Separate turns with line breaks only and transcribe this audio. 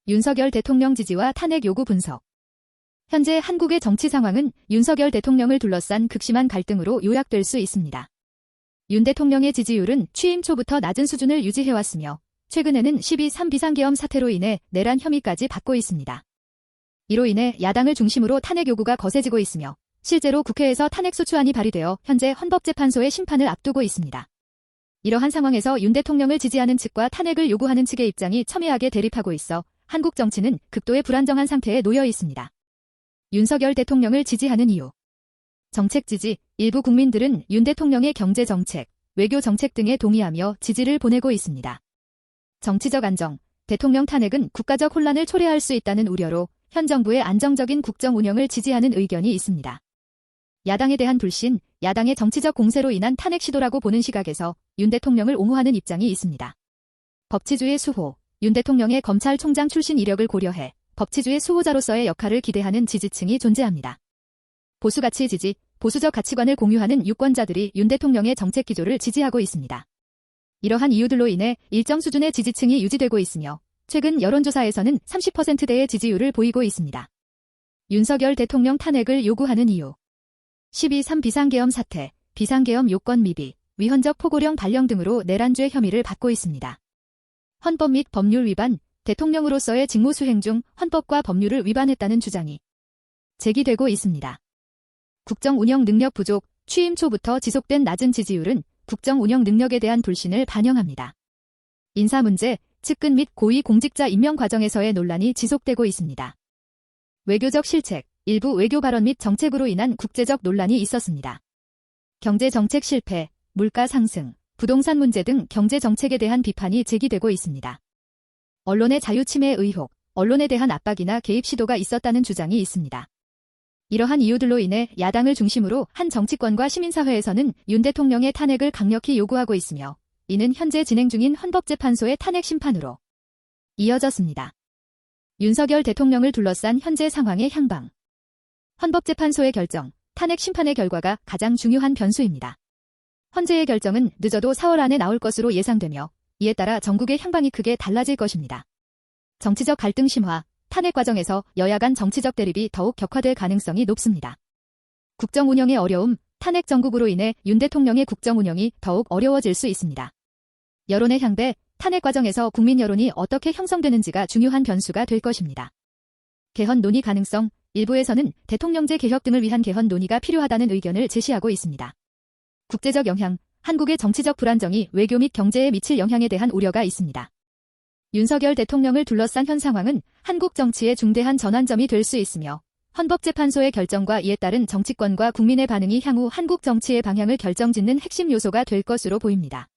윤석열 대통령 지지와 탄핵 요구 분석. 현재 한국의 정치 상황은 윤석열 대통령을 둘러싼 극심한 갈등으로 요약될 수 있습니다. 윤 대통령의 지지율은 취임 초부터 낮은 수준을 유지해왔으며 최근에는 12.3 비상계엄 사태로 인해 내란 혐의까지 받고 있습니다. 이로 인해 야당을 중심으로 탄핵 요구가 거세지고 있으며 실제로 국회에서 탄핵소추안이 발의되어 현재 헌법재판소의 심판을 앞두고 있습니다. 이러한 상황에서 윤 대통령을 지지하는 측과 탄핵을 요구하는 측의 입장이 첨예하게 대립하고 있어 한국 정치는 극도의 불안정한 상태에 놓여 있습니다. 윤석열 대통령을 지지하는 이유. 정책 지지. 일부 국민들은 윤 대통령의 경제정책, 외교정책 등에 동의하며 지지를 보내고 있습니다. 정치적 안정. 대통령 탄핵은 국가적 혼란을 초래할 수 있다는 우려로 현 정부의 안정적인 국정 운영을 지지하는 의견이 있습니다. 야당에 대한 불신, 야당의 정치적 공세로 인한 탄핵 시도라고 보는 시각에서 윤 대통령을 옹호하는 입장이 있습니다. 법치주의 수호. 윤 대통령의 검찰총장 출신 이력을 고려해 법치주의 수호자로서의 역할을 기대하는 지지층이 존재합니다. 보수가치 지지. 보수적 가치관을 공유하는 유권자들이 윤 대통령의 정책 기조를 지지하고 있습니다. 이러한 이유들로 인해 일정 수준의 지지층이 유지되고 있으며 최근 여론조사에서는 30%대의 지지율을 보이고 있습니다. 윤석열 대통령 탄핵을 요구하는 이유. 12.3 비상계엄 사태, 비상계엄 요건 미비, 위헌적 포고령 발령 등으로 내란죄 혐의를 받고 있습니다. 헌법 및 법률 위반, 대통령으로서의 직무 수행 중 헌법과 법률을 위반했다는 주장이 제기되고 있습니다. 국정 운영 능력 부족, 취임 초부터 지속된 낮은 지지율은 국정 운영 능력에 대한 불신을 반영합니다. 인사 문제, 측근 및 고위 공직자 임명 과정에서의 논란이 지속되고 있습니다. 외교적 실책, 일부 외교 발언 및 정책으로 인한 국제적 논란이 있었습니다. 경제 정책 실패, 물가 상승, 부동산 문제 등 경제 정책에 대한 비판이 제기되고 있습니다. 언론의 자유 침해 의혹, 언론에 대한 압박이나 개입 시도가 있었다는 주장이 있습니다. 이러한 이유들로 인해 야당을 중심으로 한 정치권과 시민사회에서는 윤 대통령의 탄핵을 강력히 요구하고 있으며 이는 현재 진행 중인 헌법재판소의 탄핵 심판으로 이어졌습니다. 윤석열 대통령을 둘러싼 현재 상황의 향방. 헌법재판소의 결정, 탄핵 심판의 결과가 가장 중요한 변수입니다. 헌재의 결정은 늦어도 4월 안에 나올 것으로 예상되며 이에 따라 전국의 향방이 크게 달라질 것입니다. 정치적 갈등 심화, 탄핵 과정에서 여야 간 정치적 대립이 더욱 격화될 가능성이 높습니다. 국정 운영의 어려움, 탄핵 정국으로 인해 윤 대통령의 국정 운영이 더욱 어려워질 수 있습니다. 여론의 향배, 탄핵 과정에서 국민 여론이 어떻게 형성되는지가 중요한 변수가 될 것입니다. 개헌 논의 가능성, 일부에서는 대통령제 개혁 등을 위한 개헌 논의가 필요하다는 의견을 제시하고 있습니다. 국제적 영향, 한국의 정치적 불안정이 외교 및 경제에 미칠 영향에 대한 우려가 있습니다. 윤석열 대통령을 둘러싼 현 상황은 한국 정치의 중대한 전환점이 될 수 있으며 헌법재판소의 결정과 이에 따른 정치권과 국민의 반응이 향후 한국 정치의 방향을 결정짓는 핵심 요소가 될 것으로 보입니다.